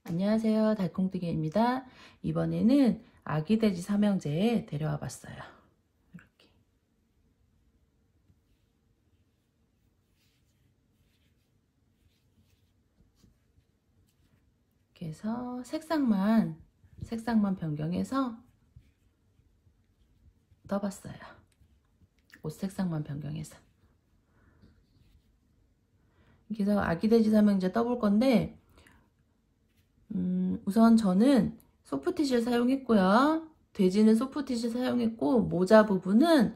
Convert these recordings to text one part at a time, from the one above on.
안녕하세요. 달콩뜨기입니다. 이번에는 아기 돼지 삼형제에 데려와 봤어요. 이렇게. 이렇게 해서 색상만 변경해서 떠봤어요. 옷 색상만 변경해서. 그래서 아기 돼지 삼형제 떠볼 건데 우선 저는 소프티실 사용했고요. 돼지는 소프티실 사용했고 모자 부분은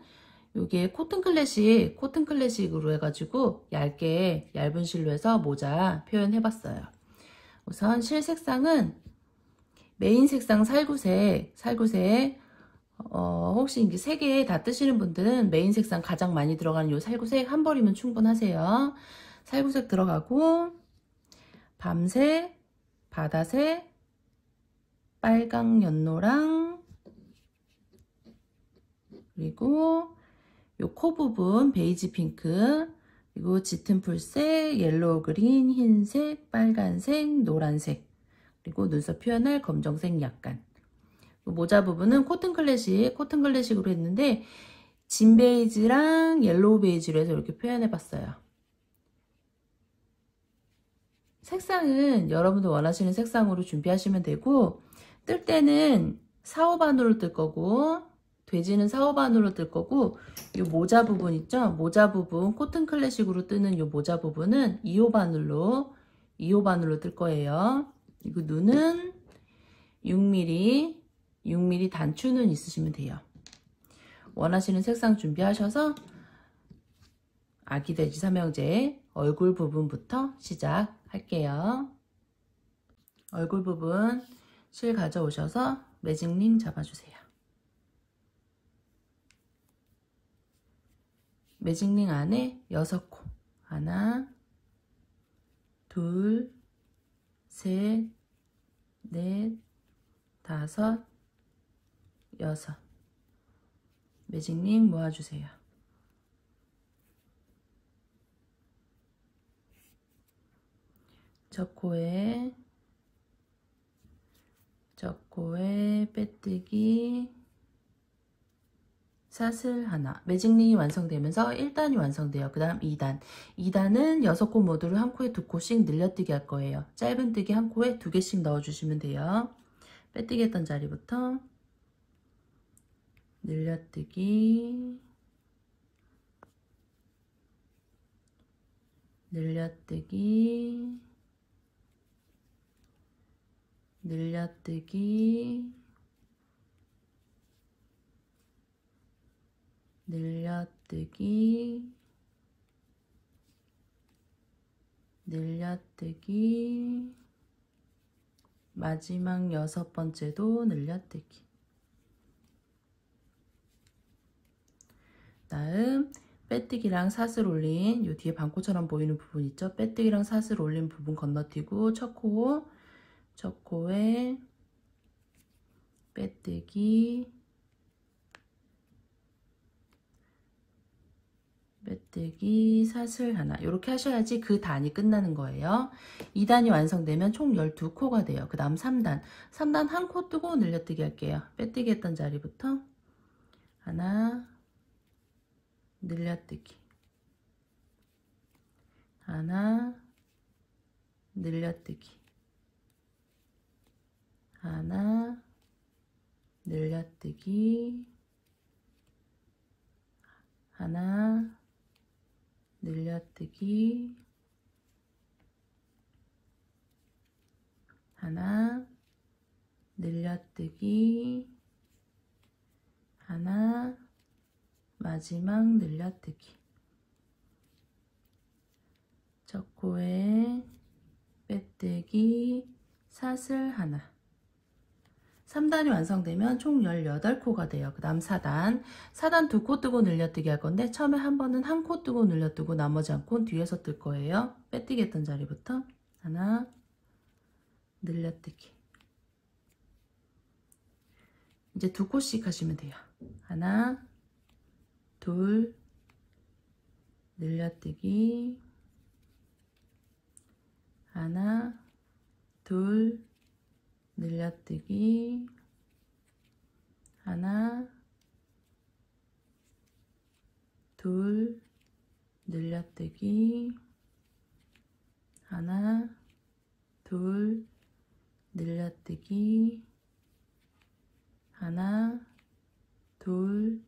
이게 코튼 클래식으로 해가지고 얇은 실로 해서 모자 표현해봤어요. 우선 실 색상은 메인 색상 살구색 혹시 이제 3개 다 뜨시는 분들은 메인 색상 가장 많이 들어가는 요 살구색 한 벌이면 충분하세요. 살구색 들어가고 밤색, 바다색, 빨강 연노랑 그리고 요 코 부분 베이지 핑크 그리고 짙은 풀색, 옐로우 그린, 흰색, 빨간색, 노란색 그리고 눈썹 표현할 검정색 약간 모자 부분은 코튼 클래식으로 했는데 진 베이지랑 옐로우 베이지로 해서 이렇게 표현해 봤어요. 색상은 여러분들 원하시는 색상으로 준비하시면 되고 뜰 때는 4, 5반으로 뜰 거고 돼지는 4, 5반으로 뜰 거고 이 모자 부분 있죠? 모자 부분 코튼 클래식으로 뜨는 이 모자 부분은 2호반으로 뜰 거예요. 그리고 눈은 6mm 단추는 있으시면 돼요. 원하시는 색상 준비하셔서 아기 돼지 삼형제 얼굴 부분부터 시작할게요. 얼굴 부분 실 가져오셔서 매직링 잡아주세요. 매직링 안에 6코 하나 둘 셋 넷 다섯 여섯 매직링 모아주세요. 저 코에 빼뜨기 사슬 하나 매직링이 완성되면서 1단이 완성돼요. 그 다음 2단 2단은 6코 모두를 한 코에 2코씩 늘려뜨기 할 거예요. 짧은 뜨기 한 코에 2개씩 넣어주시면 돼요. 빼뜨기 했던 자리부터 늘려뜨기 늘려뜨기 늘려뜨기 늘려뜨기 늘려뜨기 마지막 6번째도 늘려뜨기 다음 빼뜨기랑 사슬 올린 요 뒤에 반코처럼 보이는 부분 있죠? 빼뜨기랑 사슬 올린 부분 건너뛰고 첫 코에 빼뜨기 사슬 하나 이렇게 하셔야지 그 단이 끝나는 거예요. 2단이 완성되면 총 12코가 돼요. 그 다음 3단 한 코 뜨고 늘려뜨기 할게요. 빼뜨기 했던 자리부터 하나 늘려뜨기 하나 늘려뜨기 하나 늘려뜨기 하나 늘려뜨기 하나 늘려뜨기 하나 마지막 늘려뜨기 첫 코에 빼뜨기 사슬 하나 3단이 완성되면 총 18코가 돼요. 그 다음 4단 2코 뜨고 늘려뜨기 할 건데 처음에 한 번은 한 코 뜨고 늘려뜨고 나머지 한 코는 뒤에서 뜰 거예요. 빼뜨기 했던 자리부터 하나 늘려뜨기 이제 2코씩 하시면 돼요. 하나 둘 늘려뜨기 하나 둘 늘려뜨기 하나, 둘, 늘려뜨기 하나, 둘, 늘려뜨기 하나, 둘,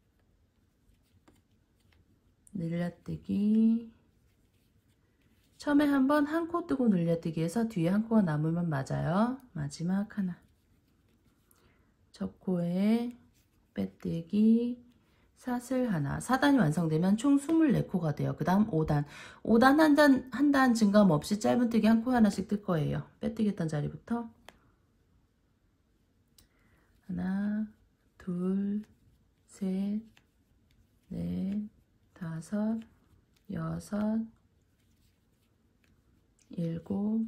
늘려뜨기. 처음에 한번 한 코 뜨고 늘려뜨기 해서 뒤에 한 코가 남으면 맞아요. 마지막 하나. 첫 코에 빼뜨기, 사슬 하나. 4단이 완성되면 총 24코가 돼요. 그 다음 5단. 5단 한 단 증감 없이 짧은뜨기 한 코 하나씩 뜰 거예요. 빼뜨기 했던 자리부터 하나, 둘, 셋, 넷, 다섯, 여섯, 일곱,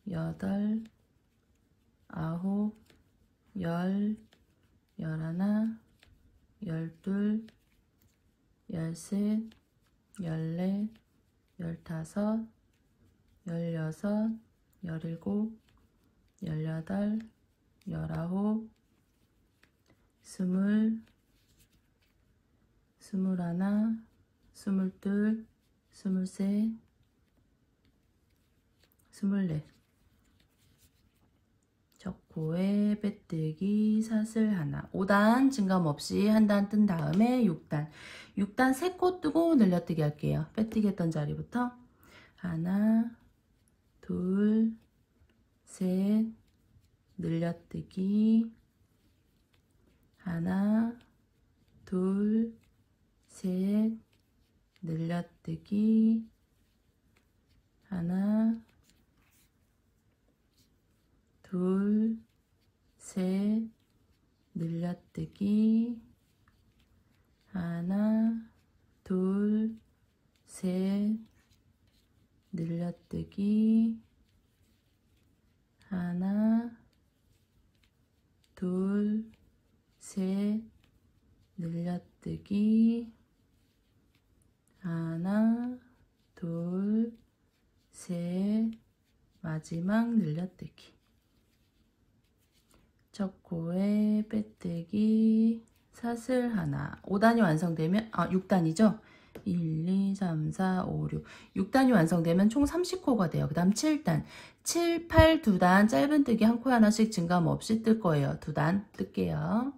여덟, 아홉, 열, 열하나, 열둘, 열셋, 열넷, 열다섯, 열여섯, 열일곱, 열여덟, 열아홉, 스물, 스물하나, 스물둘, 스물셋, 스물넷. 첫 코에 빼뜨기 사슬 하나. 5단 증감 없이 한 단 뜬 다음에 6단. 6단 3코 뜨고 늘려뜨기 할게요. 빼뜨기 했던 자리부터 하나, 둘, 셋, 늘려뜨기 하나, 둘, 셋, 늘려뜨기 하나, 둘, 셋, 늘려뜨기 하나, 둘, 셋, 늘려뜨기 하나, 둘, 셋, 늘려뜨기 하나, 둘, 셋, 마지막 늘려뜨기. 첫 코에 빼뜨기 사슬 하나. 5단이 완성되면 6단이죠? 1, 2, 3, 4, 5, 6. 6단이 완성되면 총 30코가 돼요. 그 다음 7단. 7, 8 2단 짧은뜨기 한 코 하나씩 증감 없이 뜰 거예요. 2단 뜰게요.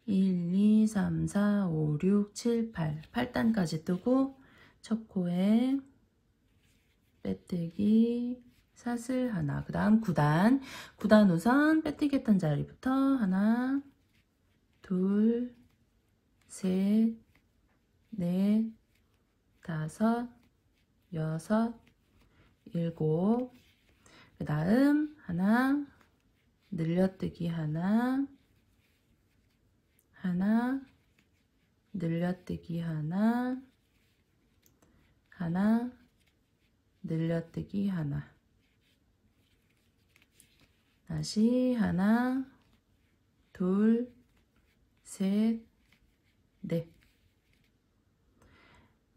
1, 2, 3, 4, 5, 6, 7, 8. 8단까지 뜨고 첫 코에 빼뜨기 사슬 하나. 그 다음 9단. 9단 우선 빼뜨기 했던 자리부터 하나, 둘, 셋, 넷, 다섯, 여섯, 일곱. 그 다음 하나, 늘려뜨기 하나, 하나, 늘려뜨기 하나, 하나, 늘려뜨기 하나. 다시 하나, 둘, 셋, 넷.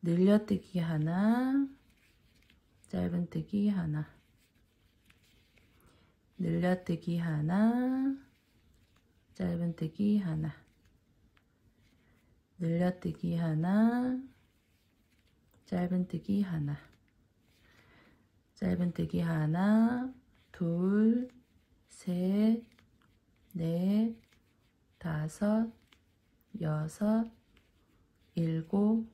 늘려뜨기 하나, 짧은뜨기 하나. 늘려뜨기 하나, 짧은뜨기 하나. 늘려뜨기 하나, 짧은뜨기 하나. 짧은뜨기 하나, 둘, 셋, 넷, 다섯, 여섯, 일곱.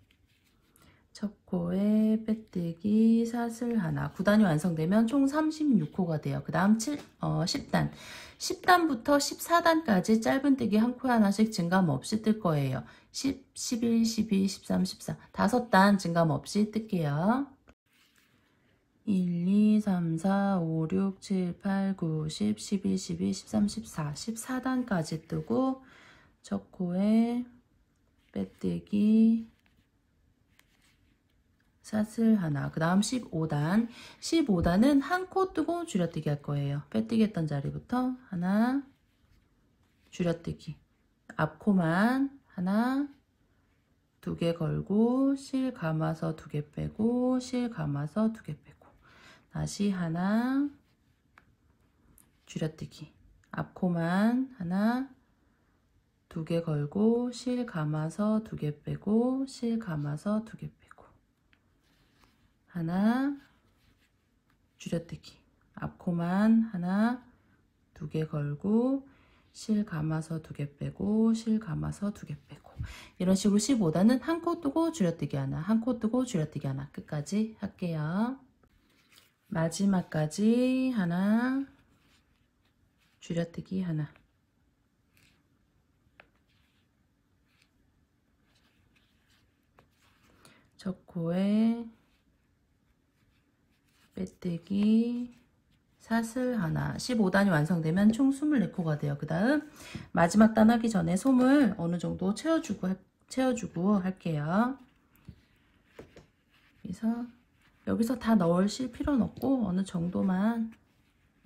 첫 코에 빼뜨기 사슬 하나. 9단이 완성되면 총 36코가 돼요. 그 다음 10단. 10단부터 14단까지 짧은뜨기 한 코 하나씩 증감 없이 뜰 거예요. 10, 11, 12, 13, 14. 5단 증감 없이 뜰게요. 1, 2, 3, 4, 5, 6, 7, 8, 9, 10, 11, 12, 13, 14. 14단까지 뜨고 첫 코에 빼뜨기 사슬 하나. 그 다음 15단. 15단은 한 코 뜨고 줄여뜨기 할 거예요. 빼뜨기 했던 자리부터 하나, 줄여뜨기. 앞코만 하나, 2개 걸고 실 감아서 2개 빼고 실 감아서 2개 빼고 다시 하나, 줄여뜨기. 앞코만 하나, 두 개 걸고 실 감아서 두 개 빼고 실 감아서 두 개 빼고 하나, 줄여뜨기. 앞코만 하나, 두 개 걸고 실 감아서 두 개 빼고 실 감아서 두 개 빼고 이런 식으로 15단은 한 코 뜨고 줄여뜨기 하나, 한 코 뜨고 줄여뜨기 하나 끝까지 할게요. 마지막까지 하나, 줄여뜨기 하나. 첫 코에 빼뜨기, 사슬 하나. 15단이 완성되면 총 24코가 돼요. 그 다음 마지막 단 하기 전에 솜을 어느 정도 채워주고 할게요. 그래서 여기서 다 넣으실 필요는 없고 어느 정도만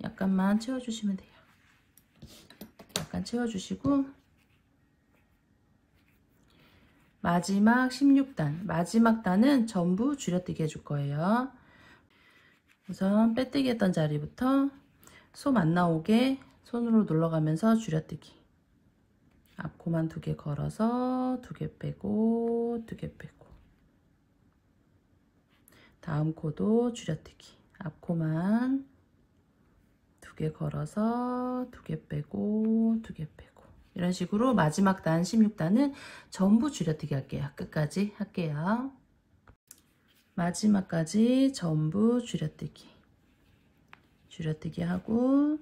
약간만 채워주시면 돼요. 약간 채워주시고 마지막 16단. 마지막 단은 전부 줄여뜨기 해줄 거예요. 우선 빼뜨기 했던 자리부터 솜 안 나오게 손으로 눌러가면서 줄여뜨기. 앞코만 두 개 걸어서 두 개 빼고 두 개 빼고 다음 코도 줄여뜨기. 앞코만 두 개 걸어서 두 개 빼고 두 개 빼고 이런 식으로 마지막 단 16단은 전부 줄여뜨기 할게요. 끝까지 할게요. 마지막까지 전부 줄여뜨기. 줄여뜨기 하고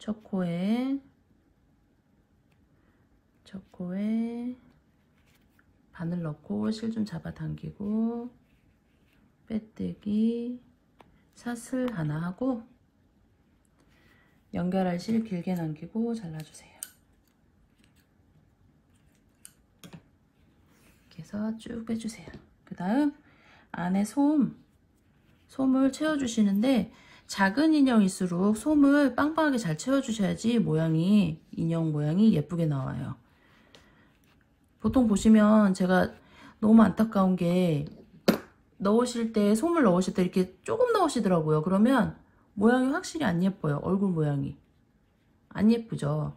첫 코에 바늘 넣고 실 좀 잡아당기고 빼뜨기, 사슬 하나 하고 연결할 실 길게 남기고 잘라주세요. 이렇게 해서 쭉 빼주세요. 그 다음 안에 솜을 채워주시는데 작은 인형일수록 솜을 빵빵하게 잘 채워주셔야지 인형 모양이 예쁘게 나와요. 보통 보시면 제가 너무 안타까운 게 솜을 넣으실 때 이렇게 조금 넣으시더라고요. 그러면 모양이 확실히 안 예뻐요. 얼굴 모양이 안 예쁘죠.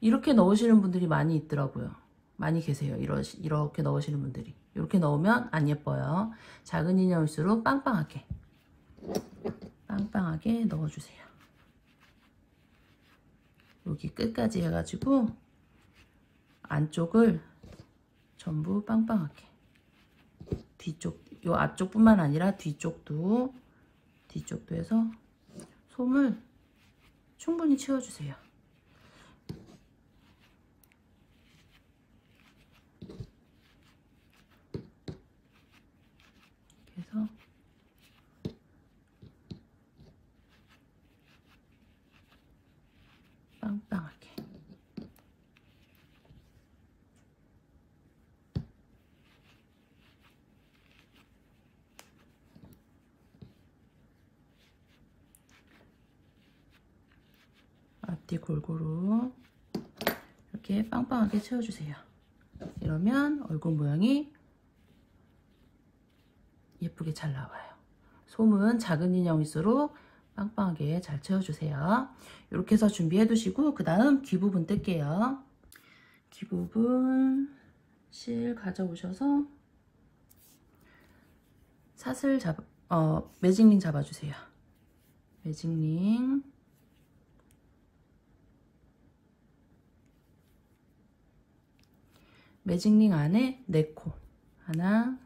이렇게 넣으시는 분들이 많이 있더라고요. 많이 계세요. 이렇게 넣으시는 분들이. 이렇게 넣으면 안 예뻐요. 작은 인형일수록 빵빵하게 넣어주세요. 여기 끝까지 해가지고 안쪽을 전부 빵빵하게 요 앞쪽뿐만 아니라 뒤쪽도 해서 솜을 충분히 채워주세요. 그래서 빵빵하게 앞뒤 골고루 이렇게 빵빵하게 채워주세요. 이러면 얼굴 모양이 예쁘게 잘 나와요. 솜은 작은 인형일수록 빵빵하게 잘 채워주세요. 이렇게 해서 준비해 두시고 그 다음 귀 부분 뜰게요. 귀 부분 실 가져오셔서 매직링 잡아주세요. 매직링 안에 4코 하나,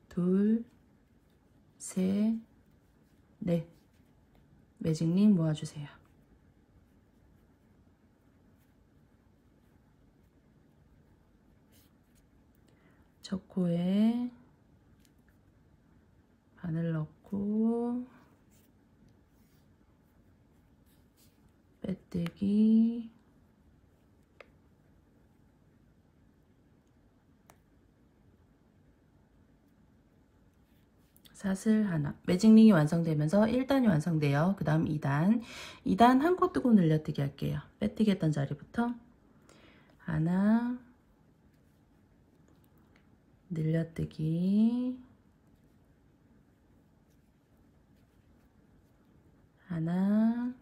둘, 셋, 넷 매직링 모아주세요. 첫 코에 바늘 넣고 빼뜨기, 사슬 하나. 매직링이 완성되면서 1단이 완성돼요. 그 다음 2단 한 코 뜨고 늘려뜨기 할게요. 빼뜨기 했던 자리부터 하나, 늘려뜨기 하나,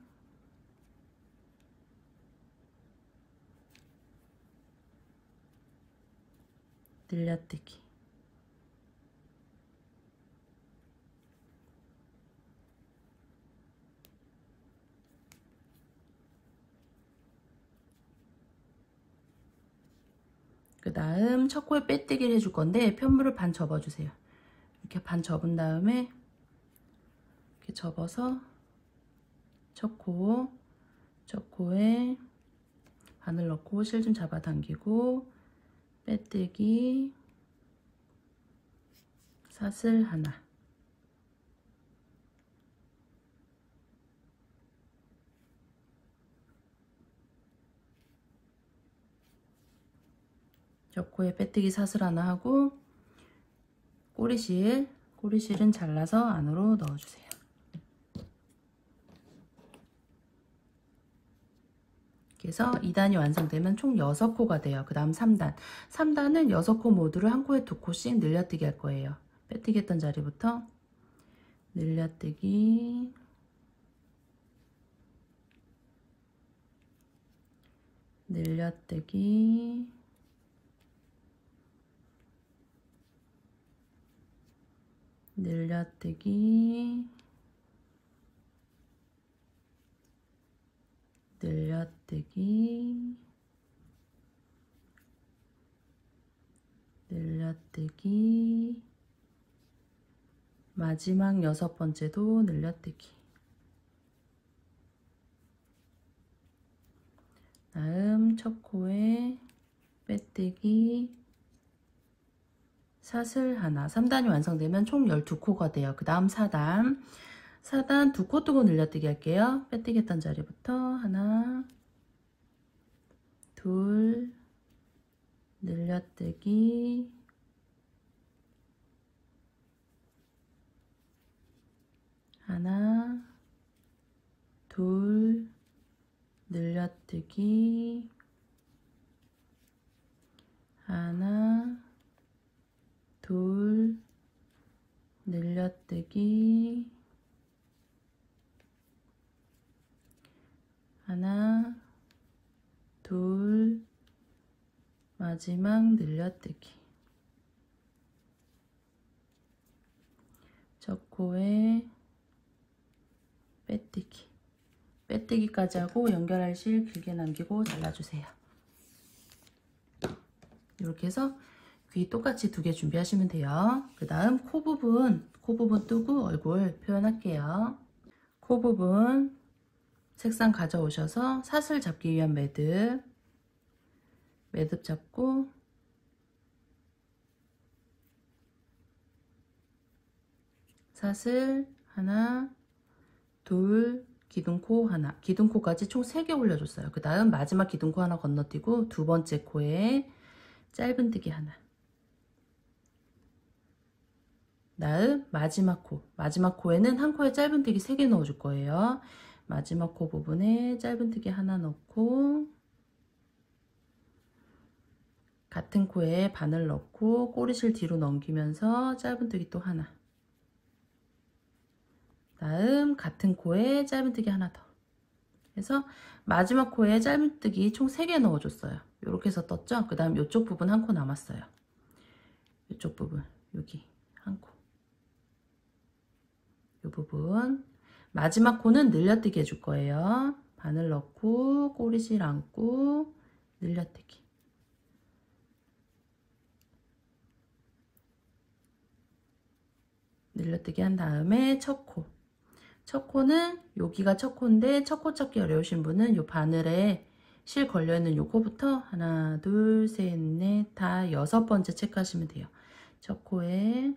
늘려뜨기. 그 다음 첫 코에 빼뜨기를 해줄 건데 편물을 반 접어주세요. 이렇게 반 접은 다음에 이렇게 접어서 첫 코에 바늘 넣고 실 좀 잡아당기고 빼뜨기, 사슬 하나, 첫 코에 빼뜨기 사슬 하나 하고 꼬리실은 잘라서 안으로 넣어주세요. 그래서 2단이 완성되면 총 6코가 돼요. 그 다음 3단. 3단은 6코 모두를 한 코에 2코씩 늘려뜨기 할 거예요. 빼뜨기 했던 자리부터 늘려뜨기, 늘려뜨기, 늘려뜨기, 늘려뜨기, 늘려뜨기, 마지막 6번째도 늘려뜨기. 다음 첫 코에 빼뜨기, 사슬 하나. 3단이 완성되면 총 12코가 돼요. 그 다음 4단 2코 뜨고 늘려뜨기 할게요. 빼뜨기 했던 자리부터 하나, 둘, 늘려뜨기, 하나, 둘, 늘려뜨기, 하나, 둘, 늘려뜨기, 하나, 둘, 마지막 늘려뜨기. 첫 코에 빼뜨기. 빼뜨기까지 하고 연결할 실 길게 남기고 잘라주세요. 이렇게 해서 귀 똑같이 2개 준비하시면 돼요. 그 다음 코 부분 뜨고 얼굴 표현할게요. 코 부분 색상 가져오셔서 사슬 잡기 위한 매듭 잡고 사슬 하나, 둘, 기둥코 하나, 기둥코까지 총 3개 올려줬어요. 그 다음 마지막 기둥코 하나 건너뛰고 2번째 코에 짧은뜨기 하나, 다음 마지막 코에는 한 코에 짧은뜨기 3개 넣어줄 거예요. 마지막 코 부분에 짧은뜨기 하나 넣고 같은 코에 바늘 넣고 꼬리실 뒤로 넘기면서 짧은뜨기 또 하나, 다음 같은 코에 짧은뜨기 하나 더 해서 마지막 코에 짧은뜨기 총 3개 넣어줬어요. 이렇게 해서 떴죠? 그 다음 이쪽 부분 한 코 남았어요. 이쪽 부분 여기 한 코, 이 부분 마지막 코는 늘려뜨기 해줄 거예요. 바늘 넣고 꼬리실 안고 늘려뜨기. 늘려뜨기 한 다음에 첫 코는 여기가 첫 코인데 첫 코 찾기 어려우신 분은 요 바늘에 실 걸려있는 요 코부터 하나, 둘, 셋, 넷, 다 6번째 체크하시면 돼요. 첫 코에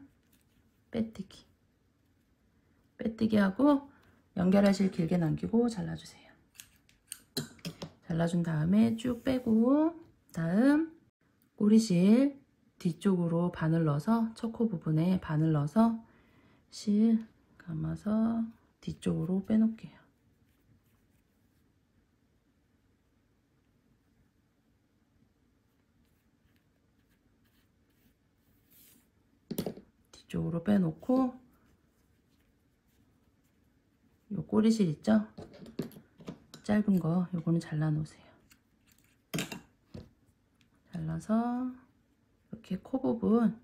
빼뜨기 하고 연결할 실 길게 남기고 잘라주세요. 잘라준 다음에 쭉 빼고 다음 꼬리실 뒤쪽으로 바늘 넣어서 첫 코 부분에 바늘 넣어서 실 감아서 뒤쪽으로 빼놓을게요. 뒤쪽으로 빼놓고 요 꼬리실 있죠? 짧은 거 요거는 잘라 놓으세요. 잘라서 이렇게 코 부분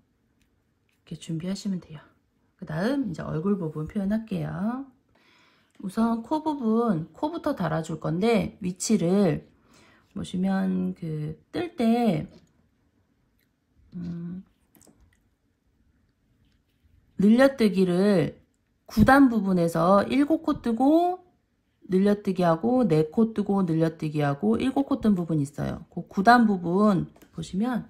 이렇게 준비하시면 돼요. 그 다음 이제 얼굴 부분 표현할게요. 우선 코 부분, 코부터 달아줄 건데 위치를 보시면 그 뜰 때 늘려뜨기를 9단 부분에서 7코 뜨고 늘려뜨기 하고 4코 뜨고 늘려뜨기 하고 7코 뜬 부분이 있어요. 그 9단 부분 보시면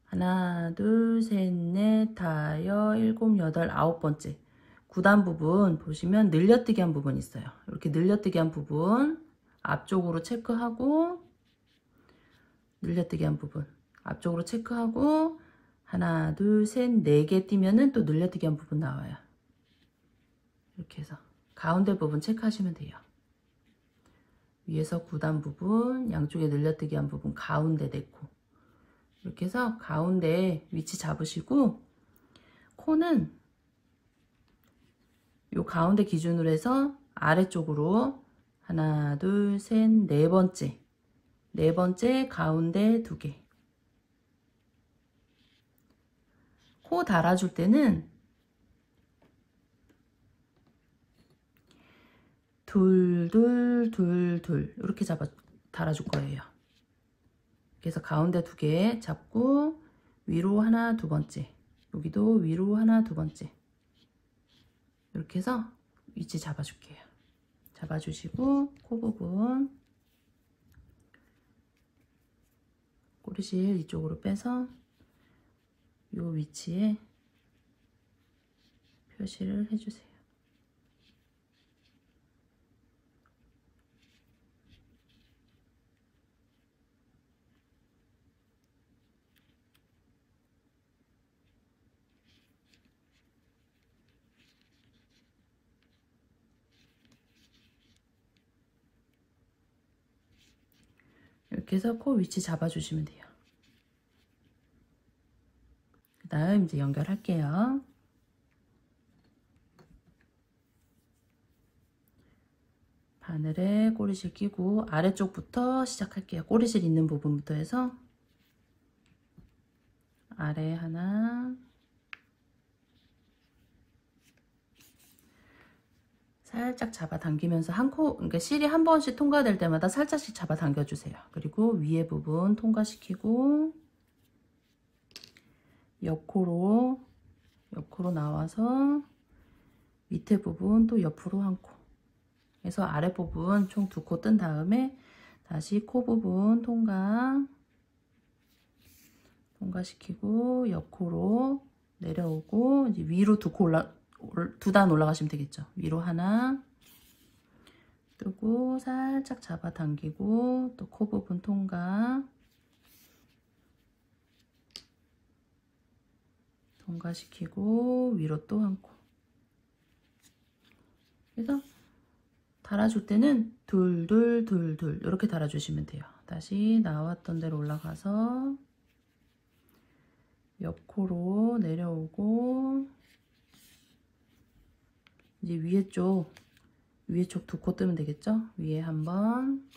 하나, 둘, 셋, 넷, 다섯, 일곱, 여덟, 9번째 9단 부분 보시면 늘려뜨기 한 부분 있어요. 이렇게 늘려뜨기 한 부분 앞쪽으로 체크하고 늘려뜨기 한 부분 앞쪽으로 체크하고 하나, 둘, 셋, 4개 띄면은 또 늘려뜨기 한 부분 나와요. 이렇게 해서 가운데 부분 체크하시면 돼요. 위에서 9단 부분, 양쪽에 늘려뜨기 한 부분, 가운데 4코. 이렇게 해서 가운데 위치 잡으시고 코는 요 가운데 기준으로 해서 아래쪽으로 하나, 둘, 셋, 4번째. 4번째 가운데 2개. 코 달아줄 때는 둘, 둘, 둘, 둘 이렇게 달아줄 거예요. 그래서 가운데 2개 잡고 위로 하나, 2번째. 여기도 위로 하나, 2번째. 이렇게 해서 위치 잡아줄게요. 잡아주시고 코 부분 꼬리실 이쪽으로 빼서 이 위치에 표시를 해주세요. 이렇게 해서 코 위치 잡아주시면 돼요. 그 다음 이제 연결할게요. 바늘에 꼬리실 끼고 아래쪽부터 시작할게요. 꼬리실 있는 부분부터 해서 아래 하나, 살짝 잡아당기면서 그러니까 실이 한 번씩 통과될 때마다 살짝씩 잡아당겨주세요. 그리고 위에 부분 통과시키고 옆코로 나와서 밑에 부분 또 옆으로 한 코. 그래서 아래 부분 총 2코 뜬 다음에 다시 코 부분 통과시키고 옆코로 내려오고 이제 위로 2단 올라가시면 되겠죠. 위로 하나 뜨고 살짝 잡아당기고 또 코 부분 통과시키고 위로 또 한 코. 그래서 달아줄 때는 둘, 둘, 둘, 둘 이렇게 달아주시면 돼요. 다시 나왔던 대로 올라가서 옆코로 내려오고 이제 위에 쪽 2코 뜨면 되겠죠? 위에 한번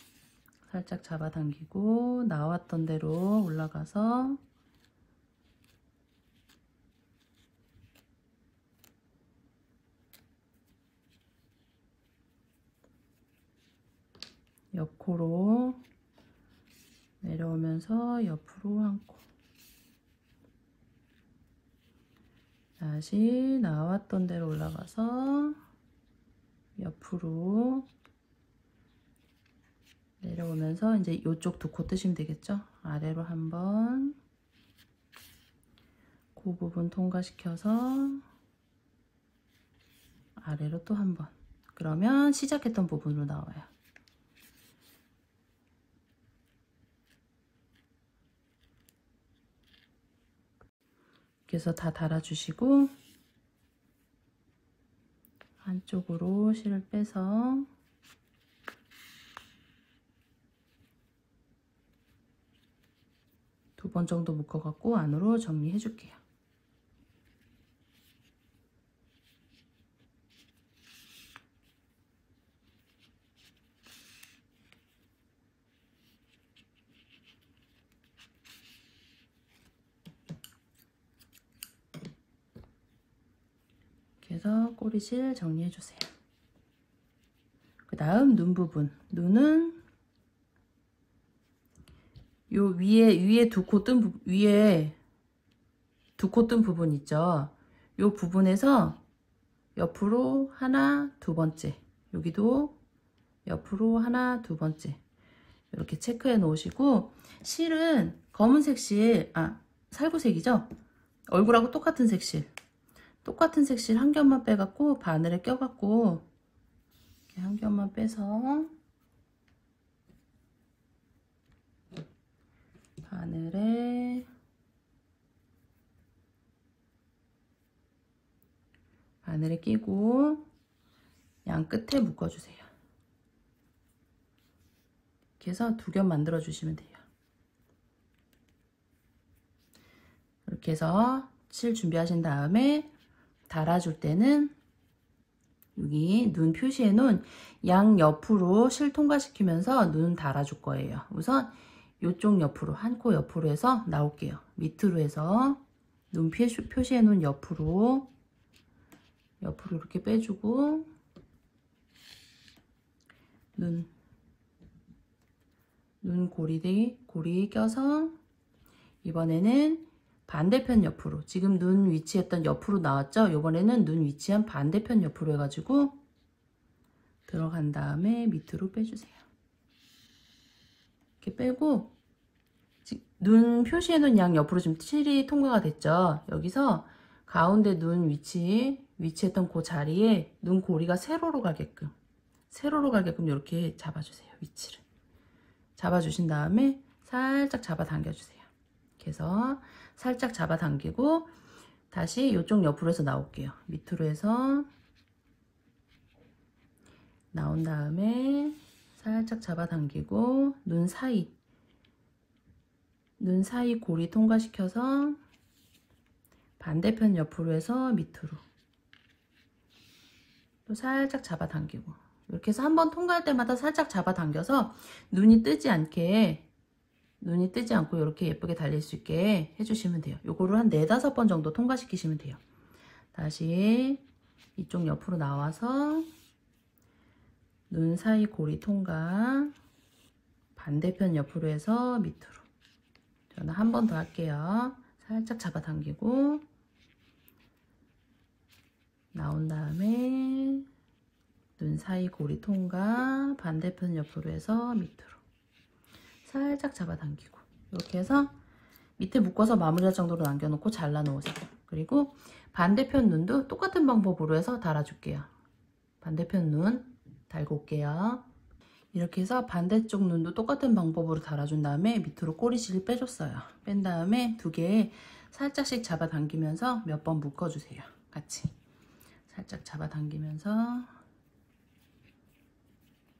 살짝 잡아당기고 나왔던 대로 올라가서 옆코로 내려오면서 옆으로 한 코. 다시 나왔던 대로 올라가서 옆으로 내려오면서 이제 이쪽 2코 뜨시면 되겠죠? 아래로 한번 그 부분 통과시켜서 아래로 또 한번. 그러면 시작했던 부분으로 나와요. 그래서 다 달아주시고 한쪽으로 실을 빼서 두 번 정도 묶어갖고 안으로 정리해 줄게요. 해서 꼬리실 정리해 주세요. 그 다음 눈 부분. 눈은 요 위에 두 코 뜬 위에 두 코 뜬 부분 있죠. 요 부분에서 옆으로 하나, 두 번째. 여기도 옆으로 하나, 두 번째. 이렇게 체크해 놓으시고, 실은 검은색 실, 살구색이죠? 얼굴하고 똑같은 색실. 똑같은 색실 한 겹만 빼갖고 바늘에 껴갖고 이렇게 한 겹만 빼서 바늘에 끼고 양 끝에 묶어주세요. 이렇게 해서 두 겹 만들어 주시면 돼요. 이렇게 해서 실 준비하신 다음에 달아줄 때는 여기 눈 표시해 놓은 양 옆으로 실 통과시키면서 눈 달아줄 거예요. 우선 이쪽 옆으로, 한 코 옆으로 해서 나올게요. 밑으로 해서 눈 표시해 놓은 옆으로 이렇게 빼주고, 눈 고리 껴서 이번에는 반대편 옆으로, 지금 눈 위치했던 옆으로 나왔죠? 이번에는 눈 위치한 반대편 옆으로 해가지고 들어간 다음에 밑으로 빼주세요. 이렇게 빼고 눈 표시해놓은 양 옆으로 지금 실이 통과가 됐죠? 여기서 가운데 눈 위치했던 그 자리에 눈 고리가 세로로 가게끔 이렇게 잡아주세요. 위치를 잡아주신 다음에 살짝 잡아 당겨주세요. 이렇게 해서 살짝 잡아 당기고 다시 이쪽 옆으로 해서 나올게요. 밑으로 해서 나온 다음에 살짝 잡아 당기고 눈 사이 고리 통과시켜서 반대편 옆으로 해서 밑으로 또 살짝 잡아 당기고, 이렇게 해서 한 번 통과할 때마다 살짝 잡아 당겨서 눈이 뜨지 않고 이렇게 예쁘게 달릴 수 있게 해주시면 돼요. 요거를 한 4-5번 정도 통과시키시면 돼요. 다시 이쪽 옆으로 나와서 눈 사이 고리 통과, 반대편 옆으로 해서 밑으로. 저는 한 번 더 할게요. 살짝 잡아 당기고 나온 다음에 눈 사이 고리 통과, 반대편 옆으로 해서 밑으로 살짝 잡아 당기고, 이렇게 해서 밑에 묶어서 마무리할 정도로 남겨놓고 잘라 놓으세요. 그리고 반대편 눈도 똑같은 방법으로 해서 달아줄게요. 반대편 눈 달고 올게요. 이렇게 해서 반대쪽 눈도 똑같은 방법으로 달아준 다음에 밑으로 꼬리실을 빼줬어요. 뺀 다음에 두 개 살짝씩 잡아 당기면서 몇 번 묶어주세요. 같이 살짝 잡아 당기면서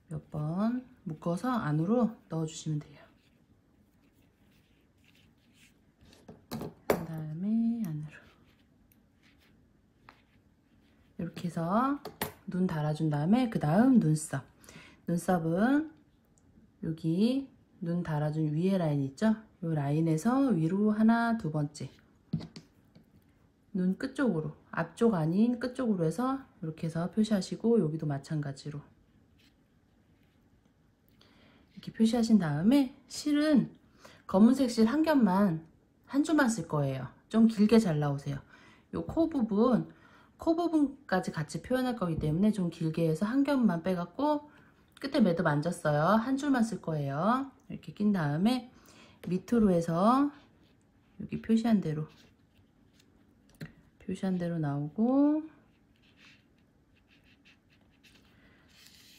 몇 번 묶어서 안으로 넣어주시면 돼요. 그 다음에 안으로 이렇게 해서 눈 달아준 다음에 그 다음 눈썹은 여기 눈 달아준 위에 라인 있죠? 이 라인에서 위로 하나, 두 번째 눈 끝쪽으로, 앞쪽 아닌 끝쪽으로 해서 이렇게 해서 표시하시고, 여기도 마찬가지로 이렇게 표시하신 다음에 실은 검은색 실 한 겹만, 한 줄만 쓸 거예요. 좀 길게 잘 나오세요. 요 코 부분까지 같이 표현할 거기 때문에 좀 길게 해서 한 겹만 빼갖고 끝에 매듭 안 졌어요. 한 줄만 쓸 거예요. 이렇게 낀 다음에 밑으로 해서 여기 표시한 대로 나오고,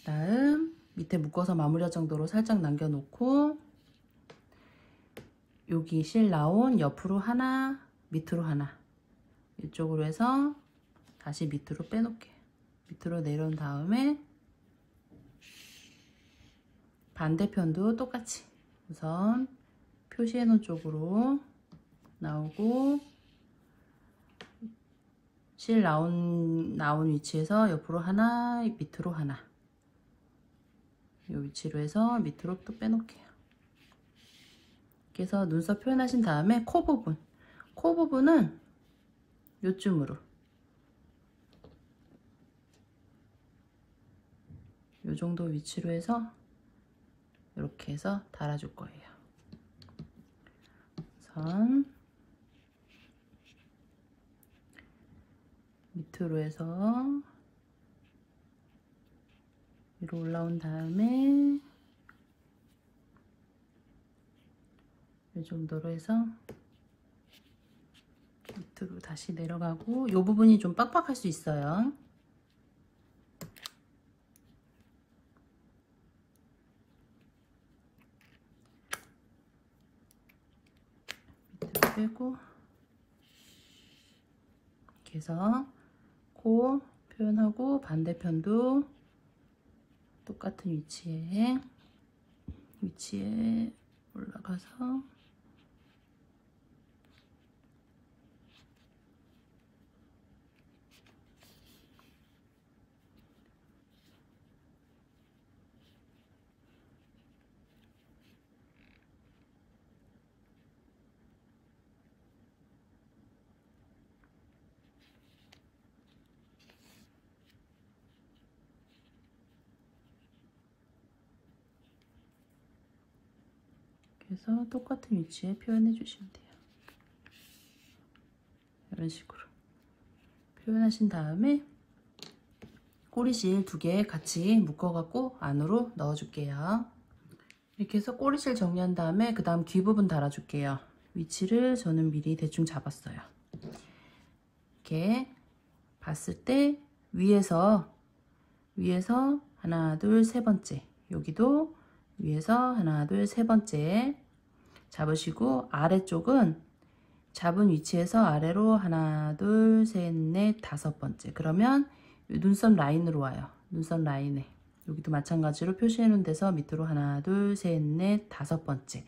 다음 밑에 묶어서 마무리할 정도로 살짝 남겨놓고 여기 실 나온 옆으로 하나, 밑으로 하나, 이쪽으로 해서 다시 밑으로 빼놓게. 밑으로 내려온 다음에 반대편도 똑같이 우선 표시해 놓은 쪽으로 나오고, 실 나온 위치에서 옆으로 하나, 밑으로 하나, 이 위치로 해서 밑으로 또 빼놓게요. 이렇게 해서 눈썹 표현하신 다음에 코 부분은 요쯤으로 요 정도 위치로 해서 이렇게 해서 달아줄 거예요. 우선 밑으로 해서 위로 올라온 다음에 이 정도로 해서 밑으로 다시 내려가고, 이 부분이 좀 빡빡할 수 있어요. 밑으로 빼고 이렇게 해서 코 표현하고, 반대편도 똑같은 위치에 올라가서 그래서 똑같은 위치에 표현해 주시면 돼요. 이런 식으로 표현하신 다음에 꼬리실 2개 같이 묶어갖고 안으로 넣어줄게요. 이렇게 해서 꼬리실 정리한 다음에 그 다음 귀 부분 달아줄게요. 위치를 저는 미리 대충 잡았어요. 이렇게 봤을 때 위에서 하나 둘 세 번째, 여기도 위에서 하나 둘 세 번째 잡으시고, 아래쪽은 잡은 위치에서 아래로 하나 둘 셋 넷 다섯 번째, 그러면 눈썹 라인으로 와요. 눈썹 라인에 여기도 마찬가지로 표시해 놓은 데서 밑으로 하나 둘 셋 넷 다섯 번째,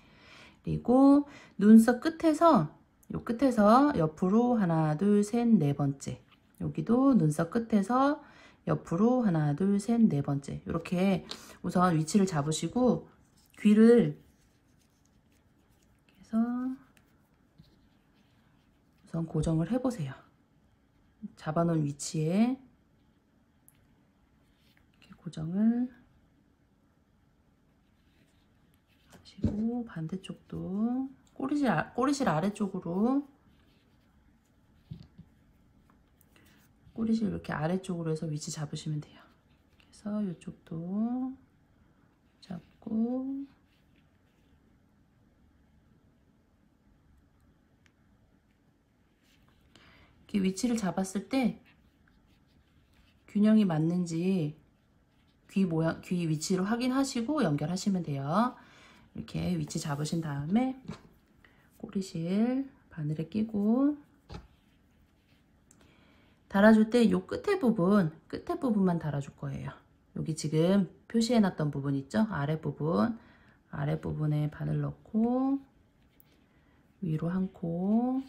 그리고 눈썹 끝에서 옆으로 하나 둘 셋 네 번째, 여기도 눈썹 끝에서 옆으로 하나 둘 셋 네 번째, 이렇게 우선 위치를 잡으시고 귀를 해서 우선 고정을 해보세요. 잡아놓은 위치에 이렇게 고정을 하시고, 반대쪽도 꼬리실 아래쪽으로, 꼬리실 이렇게 아래쪽으로 해서 위치 잡으시면 돼요. 그래서 이쪽도 잡고, 이렇게 위치를 잡았을 때 균형이 맞는지 귀 위치로 확인하시고 연결하시면 돼요. 이렇게 위치 잡으신 다음에 꼬리실 바늘에 끼고, 달아줄 때 요 끝에 부분만 달아줄 거예요. 여기 지금 표시해 놨던 부분 있죠? 아랫부분에 바늘 넣고 위로 한 코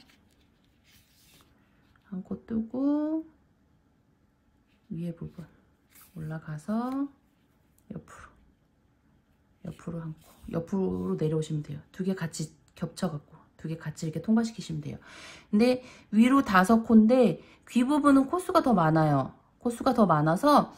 뜨고, 위에 부분 올라가서 옆으로 한 코, 옆으로 내려오시면 돼요. 2개 같이 겹쳐갖고 2개 같이 이렇게 통과시키시면 돼요. 근데 위로 5코인데 귀 부분은 코수가 더 많아요. 코수가 더 많아서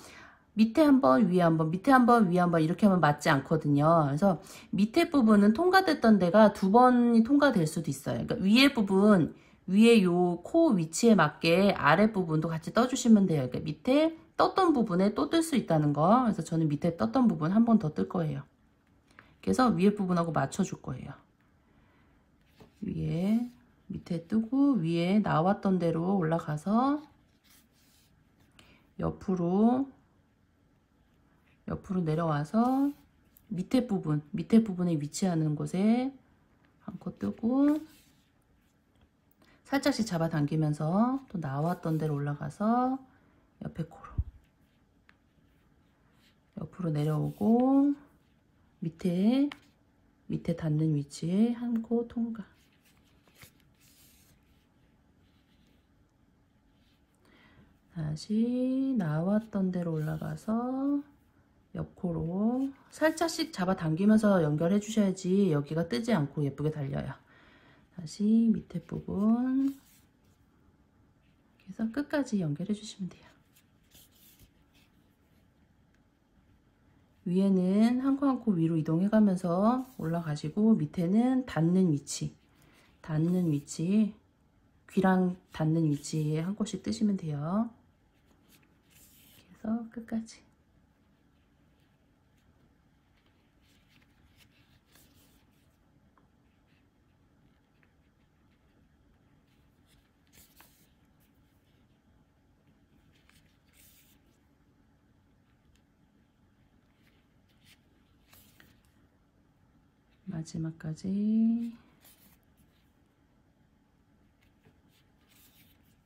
밑에 한 번, 위에 한 번, 밑에 한 번, 위에 한 번 이렇게 하면 맞지 않거든요. 그래서 밑에 부분은 통과됐던 데가 2번이 통과될 수도 있어요. 그러니까 위에 부분, 위에 요 코 위치에 맞게 아래 부분도 같이 떠주시면 돼요. 그러니까 밑에 떴던 부분에 또 뜰 수 있다는 거. 그래서 저는 밑에 떴던 부분 한 번 더 뜰 거예요. 그래서 위에 부분하고 맞춰줄 거예요. 밑에 뜨고 위에 나왔던 대로 올라가서 옆으로 내려와서 밑에 부분에 위치하는 곳에 한 코 뜨고, 살짝씩 잡아당기면서 또 나왔던 데로 올라가서 옆에 코로 옆으로 내려오고, 밑에 닿는 위치에 한 코 통과. 다시 나왔던 데로 올라가서 옆코로 살짝씩 잡아당기면서 연결해 주셔야지 여기가 뜨지 않고 예쁘게 달려요. 다시 밑에 부분 이렇게 해서 끝까지 연결해 주시면 돼요. 위에는 한 코 한 코 위로 이동해 가면서 올라가시고 밑에는 닿는 위치, 귀랑 닿는 위치에 한 코씩 뜨시면 돼요. 그래서 끝까지. 마지막까지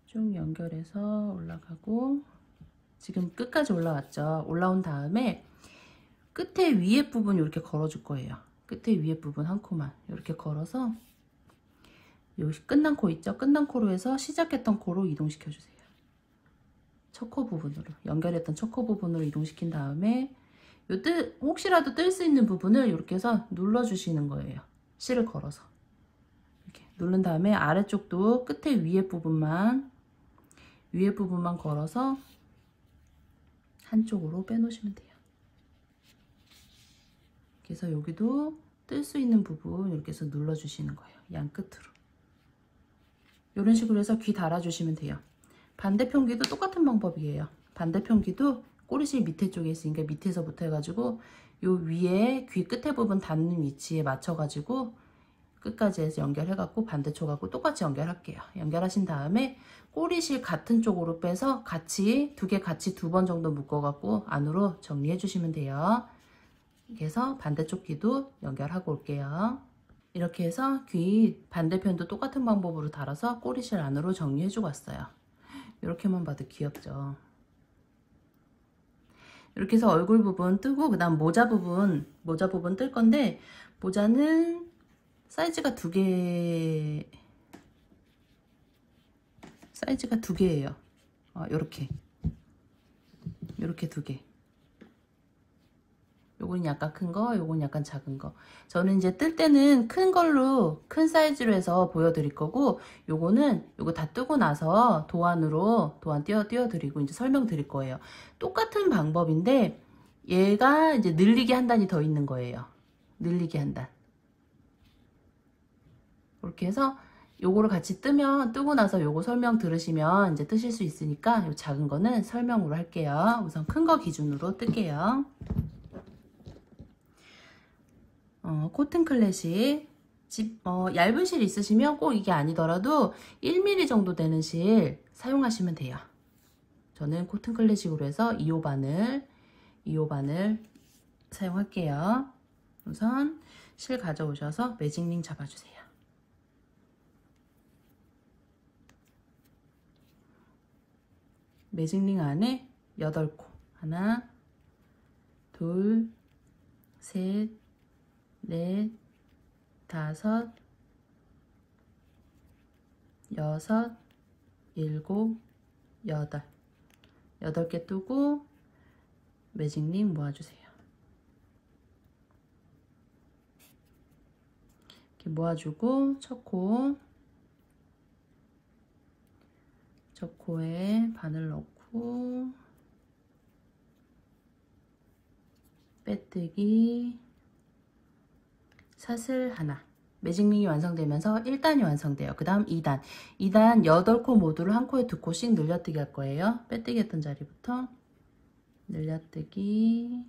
쭉 연결해서 올라가고, 지금 끝까지 올라왔죠. 올라온 다음에 끝에 위에 부분 이렇게 걸어줄 거예요. 끝에 위에 부분 한 코만 이렇게 걸어서 요 끝난 코 있죠? 끝난 코로 해서 시작했던 코로 이동시켜 주세요. 첫 코 부분으로, 연결했던 첫 코 부분으로 이동시킨 다음에 혹시라도 뜰 수 있는 부분을 이렇게 해서 눌러주시는 거예요. 실을 걸어서 이렇게 누른 다음에 아래쪽도 끝에 위에 부분만 걸어서 한쪽으로 빼놓으시면 돼요. 그래서 여기도 뜰 수 있는 부분 이렇게 해서 눌러주시는 거예요. 양 끝으로. 이런 식으로 해서 귀 달아주시면 돼요. 반대편 귀도 똑같은 방법이에요. 반대편 귀도 꼬리실 밑에 쪽에 있으니까 밑에서부터 해가지고 요 위에 귀 끝에 부분 닿는 위치에 맞춰가지고 끝까지 해서 연결해갖고 반대쪽하고 똑같이 연결할게요. 연결하신 다음에 꼬리실 같은 쪽으로 빼서 두 개 같이 2번 정도 묶어갖고 안으로 정리해 주시면 돼요. 그래서 반대쪽 귀도 연결하고 올게요. 이렇게 해서 귀 반대편도 똑같은 방법으로 달아서 꼬리실 안으로 정리해 주고 왔어요. 이렇게만 봐도 귀엽죠. 이렇게 해서 얼굴 부분 뜨고, 그 다음 모자 부분 뜰 건데, 모자는 사이즈가 2개예요. 요렇게 2개. 요건 약간 큰 거, 요건 약간 작은 거. 저는 이제 뜰 때는 큰 사이즈로 해서 보여드릴 거고, 요거 다 뜨고 나서 도안 띄워드리고 이제 설명드릴 거예요. 똑같은 방법인데, 얘가 이제 늘리기 한 단이 더 있는 거예요. 늘리기 한 단. 이렇게 해서 요거를 같이 뜨고 나서 요거 설명 들으시면 이제 뜨실 수 있으니까, 요 작은 거는 설명으로 할게요. 우선 큰 거 기준으로 뜰게요. 코튼 클래식 얇은 실 있으시면 꼭 이게 아니더라도 1mm 정도 되는 실 사용하시면 돼요. 저는 코튼 클래식으로 해서 2호 바늘 사용할게요. 우선 실 가져오셔서 매직링 잡아주세요. 매직링 안에 8코, 하나, 둘, 셋, 넷, 다섯, 여섯, 일곱, 여덟. 8개 뜨고 매직링 모아주세요. 이렇게 모아주고 첫 코에 바늘 넣고 빼뜨기, 사슬 하나. 매직링이 완성되면서 1단이 완성돼요. 그 다음 2단. 2단 8코 모두를 한 코에 2코씩 늘려뜨기 할 거예요. 빼뜨기 했던 자리부터 늘려뜨기,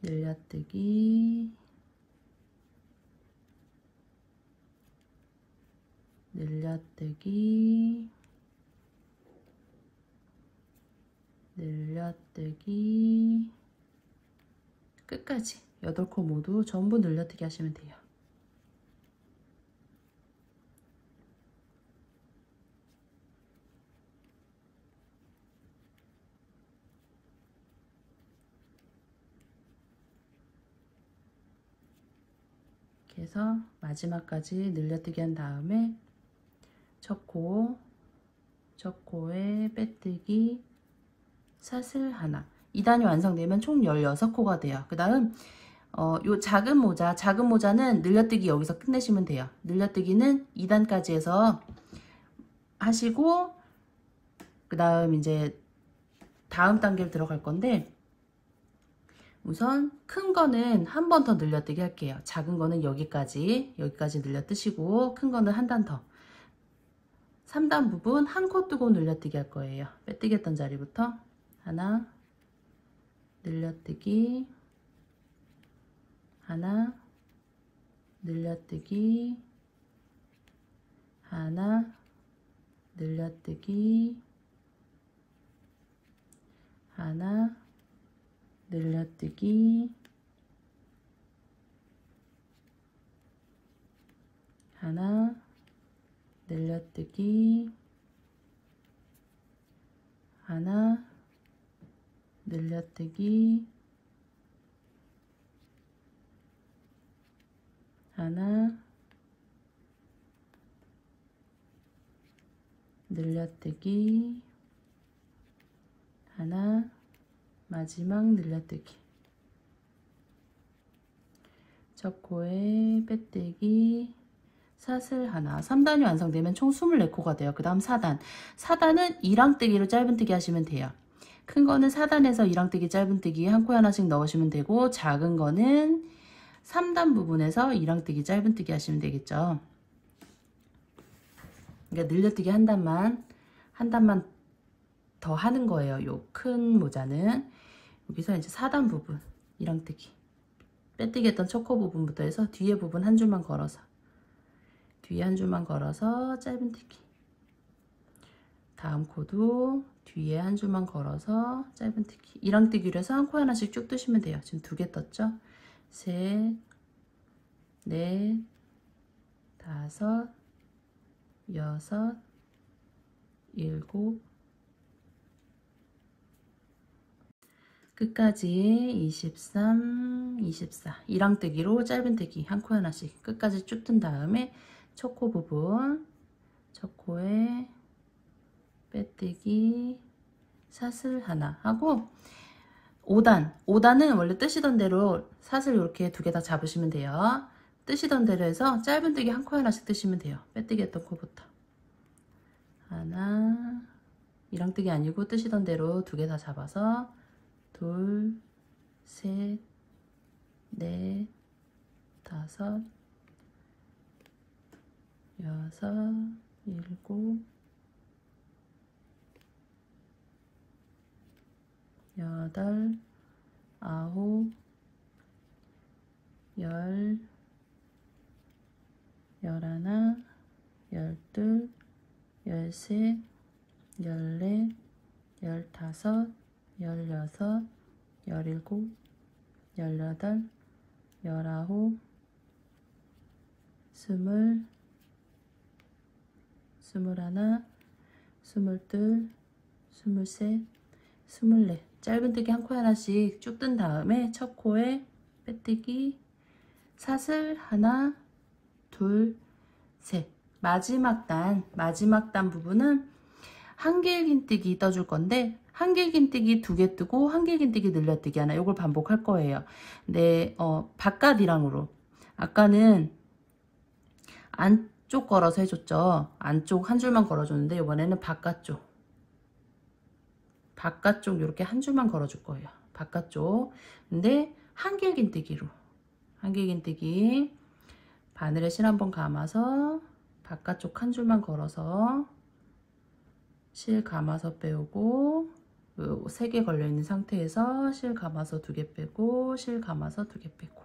늘려뜨기, 늘려뜨기, 늘려뜨기, 끝까지 8코 모두 전부 늘려뜨기 하시면 돼요. 이렇게 해서 마지막까지 늘려뜨기 한 다음에 첫 코에 빼뜨기, 사슬 하나. 2단이 완성되면 총 16코가 돼요. 그 다음 요 작은 모자는 늘려뜨기 여기서 끝내시면 돼요. 늘려뜨기는 2단까지 해서 하시고, 그 다음 이제 다음 단계를 들어갈 건데 우선 큰 거는 한 번 더 늘려뜨기 할게요. 작은 거는 여기까지 늘려뜨시고 큰 거는 한 단 더. 3단 부분 한 코 뜨고 늘려뜨기 할 거예요. 빼뜨기 했던 자리부터 하나, 늘려뜨기, 하나, 늘려뜨기, 하나, 늘려뜨기, 하나, 늘려뜨기, 하나, 늘려뜨기, 하나, 늘려뜨기, 하나, 늘려뜨기, 하나, 마지막 늘려뜨기. 첫 코에 빼뜨기, 사슬 하나. 3단이 완성되면 총 24코가 돼요. 그 다음 4단. 4단은 2랑뜨기로 짧은뜨기 하시면 돼요. 큰 거는 4단에서 2랑뜨기 짧은뜨기 한 코에 하나씩 넣으시면 되고, 작은 거는 3단 부분에서 2랑뜨기 짧은뜨기 하시면 되겠죠. 그러니까 늘려뜨기 한 단만 더 하는 거예요. 요 큰 모자는. 여기서 이제 4단 부분 2랑뜨기. 빼뜨기 했던 첫 코 부분부터 해서 뒤에 부분 한 줄만 걸어서. 뒤에 한 줄만 걸어서 짧은뜨기. 다음 코도 뒤에 한 줄만 걸어서 짧은뜨기. 2랑뜨기로 해서 한 코에 하나씩 쭉 뜨시면 돼요. 지금 2개 떴죠? 셋, 넷, 다섯, 여섯, 일곱, 끝까지 23, 24 2랑뜨기로 짧은뜨기 한 코 하나씩 끝까지 쭉 뜬 다음에 첫 코 부분, 첫 코에 빼뜨기, 사슬 하나 하고 5단은 원래 뜨시던 대로 사슬 이렇게 2개 다 잡으시면 돼요. 뜨시던 대로 해서 짧은뜨기 한 코 하나씩 뜨시면 돼요. 빼뜨기 했던 코부터 하나, 2랑뜨기 아니고 뜨시던 대로 2개 다 잡아서 둘, 셋, 넷, 다섯, 여섯, 일곱, 여덟, 아홉, 열, 열하나, 열둘, 열셋, 열넷, 열다섯, 열여섯, 열일곱, 열여덟, 열아홉, 스물, 스물하나, 스물둘, 스물셋, 스물넷. 짧은뜨기 한 코 하나씩 쭉 뜬 다음에 첫 코에 빼뜨기, 사슬 하나, 둘, 셋. 마지막 단 부분은 한길긴뜨기 떠줄 건데 한길긴뜨기 2개 뜨고 한길긴뜨기 늘려뜨기 하나, 요걸 반복할 거예요. 근데 바깥 1항으로 아까는 안쪽 걸어서 해줬죠. 안쪽 한 줄만 걸어줬는데 이번에는 바깥쪽 이렇게 한 줄만 걸어줄 거예요. 바깥쪽. 근데 한길긴뜨기로 한길긴뜨기 바늘에 실 한번 감아서 바깥쪽 한 줄만 걸어서 실 감아서 빼오고 3개 걸려있는 상태에서 실 감아서 2개 빼고 실 감아서 2개 빼고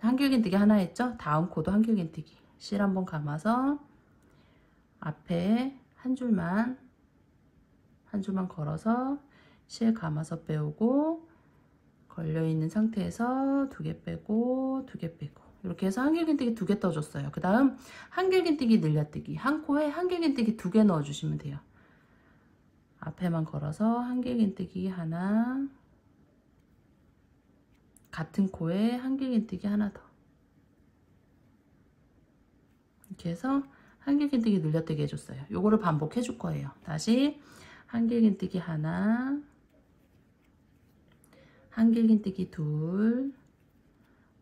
한길긴뜨기 하나 했죠? 다음 코도 한길긴뜨기 실 한번 감아서 앞에 한 줄만 걸어서 실 감아서 빼오고 걸려있는 상태에서 2개 빼고 2개 빼고 이렇게 해서 한길긴뜨기 2개 떠줬어요. 그 다음 한길긴뜨기 늘려뜨기 한 코에 한길긴뜨기 2개 넣어주시면 돼요. 앞에만 걸어서 한길긴뜨기 하나, 같은 코에 한길긴뜨기 하나 더. 이렇게 해서 한길긴뜨기 늘려뜨기 해줬어요. 요거를 반복해 줄 거예요. 다시 한길긴뜨기 하나, 한길긴뜨기 둘,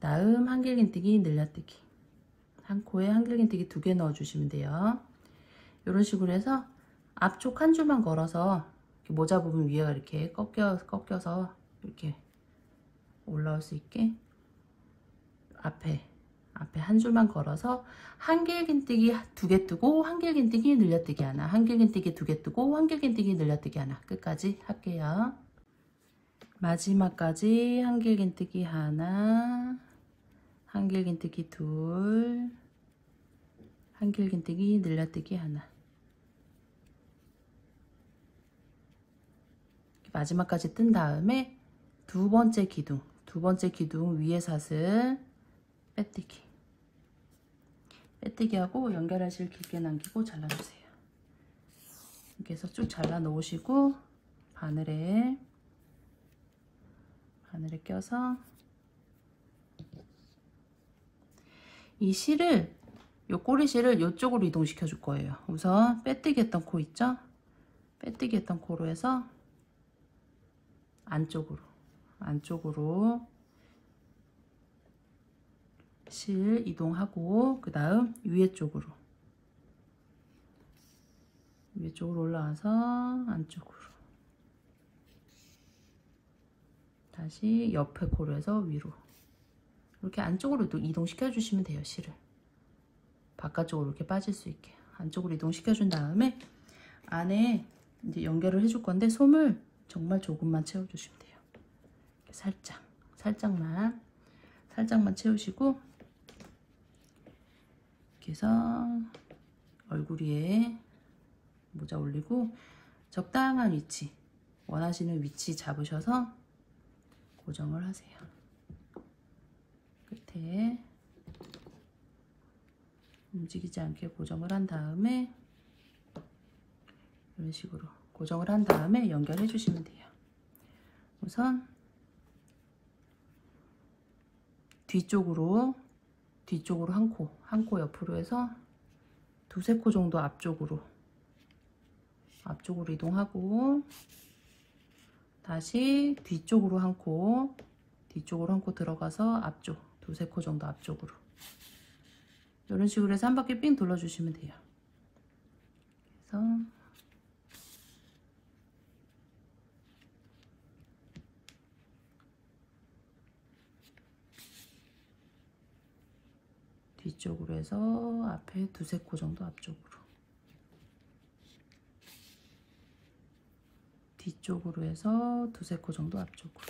다음 한길긴뜨기 늘려뜨기. 한 코에 한길긴뜨기 2개 넣어주시면 돼요. 이런 식으로 해서 앞쪽 한 줄만 걸어서 모자 부분 위에가 이렇게 꺾여서 이렇게 올라올 수 있게 앞에 한 줄만 걸어서 한길긴뜨기 2개 뜨고 한길긴뜨기 늘려뜨기 하나, 한길긴뜨기 2개 뜨고 한길긴뜨기 늘려뜨기 하나, 끝까지 할게요. 마지막까지 한길긴뜨기 하나, 한길긴뜨기 2, 한길긴뜨기 늘려뜨기 하나. 마지막까지 뜬 다음에 두 번째 기둥 위에 사슬 빼뜨기 하고 연결하실 길게 남기고 잘라주세요. 이렇게 해서 쭉 잘라 놓으시고 바늘에 껴서 이 실을, 요 꼬리실을 이쪽으로 이동시켜 줄 거예요. 우선 빼뜨기 했던 코 있죠? 빼뜨기 했던 코로 해서 안쪽으로 실 이동하고, 그 다음 위에 쪽으로 올라와서 안쪽으로, 다시 옆에 코로 해서 위로, 이렇게 안쪽으로 이동시켜 주시면 돼요. 실을 바깥쪽으로 이렇게 빠질 수 있게 안쪽으로 이동시켜 준 다음에 안에 이제 연결을 해줄 건데 솜을 정말 조금만 채워주시면 돼요. 살짝만 채우시고, 이렇게 해서 얼굴 위에 모자 올리고 적당한 위치, 원하시는 위치 잡으셔서 고정을 하세요. 끝에 움직이지 않게 고정을 한 다음에 이런 식으로 고정을 한 다음에 연결해 주시면 돼요. 우선 뒤쪽으로 한 코 옆으로 해서 2~3코 정도 앞쪽으로 이동하고, 다시 뒤쪽으로 한 코 들어가서 앞쪽 2~3코 정도 앞쪽으로, 이런 식으로 해서 한 바퀴 삥 돌려주시면 돼요. 그래서 뒤쪽으로 해서 앞에 2~3코 정도 앞쪽으로, 뒤쪽으로 해서 2~3코 정도 앞쪽으로,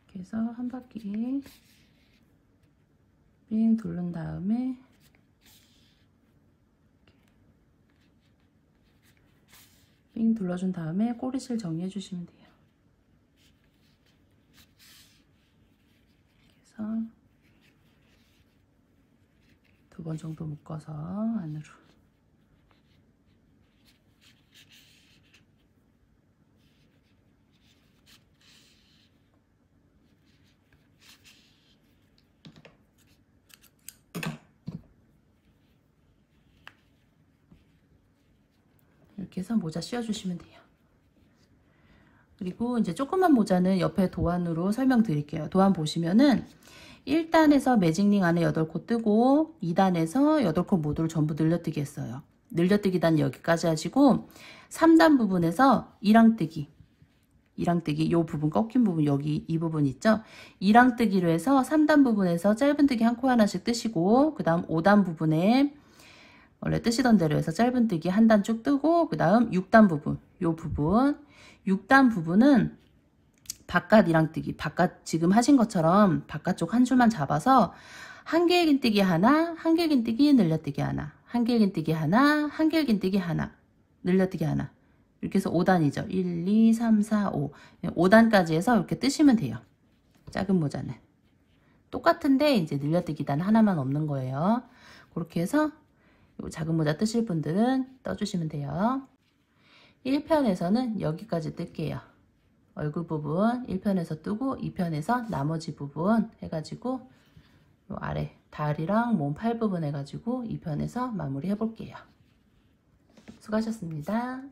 이렇게 해서 한 바퀴 삥 돌린 다음에 삥 둘러준 다음에 꼬리실 정리해 주시면 돼요. 그래서 2번 정도 묶어서 안으로, 이렇게 해서 모자 씌워주시면 돼요. 그리고 이제 조그만 모자는 옆에 도안으로 설명드릴게요. 도안 보시면은 1단에서 매직링 안에 8코 뜨고 2단에서 8코 모두를 전부 늘려뜨기 했어요. 늘려뜨기 단 여기까지 하시고 3단 부분에서 이랑뜨기 요 부분 꺾인 부분, 여기 이 부분 있죠? 이랑뜨기로 해서 3단 부분에서 짧은뜨기 한 코 하나씩 뜨시고, 그 다음 5단 부분에 원래 뜨시던 대로 해서 짧은뜨기 한 단 쭉 뜨고, 그 다음 6단 부분, 요 부분 6단 부분은 바깥 이랑뜨기, 바깥 지금 하신 것처럼 바깥쪽 한 줄만 잡아서 한길긴뜨기 하나, 한길긴뜨기 늘려뜨기 하나, 한길긴뜨기 하나, 한길긴뜨기 하나, 늘려뜨기 하나, 이렇게 해서 5단이죠. 1, 2, 3, 4, 5. 5단까지 해서 이렇게 뜨시면 돼요. 작은 모자는. 똑같은데 이제 늘려뜨기 단 하나만 없는 거예요. 그렇게 해서 작은 모자 뜨실 분들은 떠주시면 돼요. 1편에서는 여기까지 뜰게요. 얼굴 부분 1편에서 뜨고 2편에서 나머지 부분 해가지고 요 아래 다리랑 몸 팔 부분 해가지고 2편에서 마무리 해볼게요. 수고하셨습니다.